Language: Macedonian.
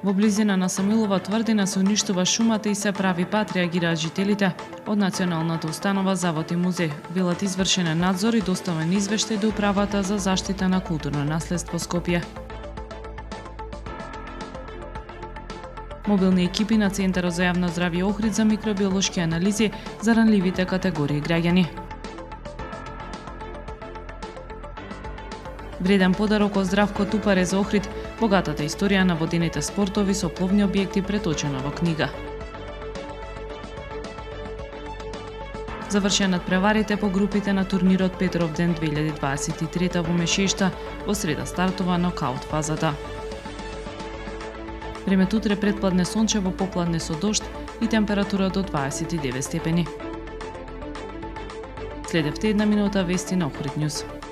Во близина на Самуилова тврдина се уништува шумата и се прави пат, реагираат жителите. Од Националната установа Завод и музеј велат извршен е надзор и доставен извештај до Управата за заштита на културно наследство Скопје. Мобилни екипи на Центарот за јавно здравје Охрид за микробиолошки анализи за ранливите категории граѓани. Вреден подарок од Здравко Тупаре за Охрид, богатата историја на водените спортови со пловни објекти преточена во книга. Завршен преварите по групите на турнирот Петров ден 2023 во Мешешта, во среда стартува нокаут фазата. Времето утре претпладне сончево, попладне со дожд и температура до 29 степени. Следевте една минута вести на Охрид Нјуз.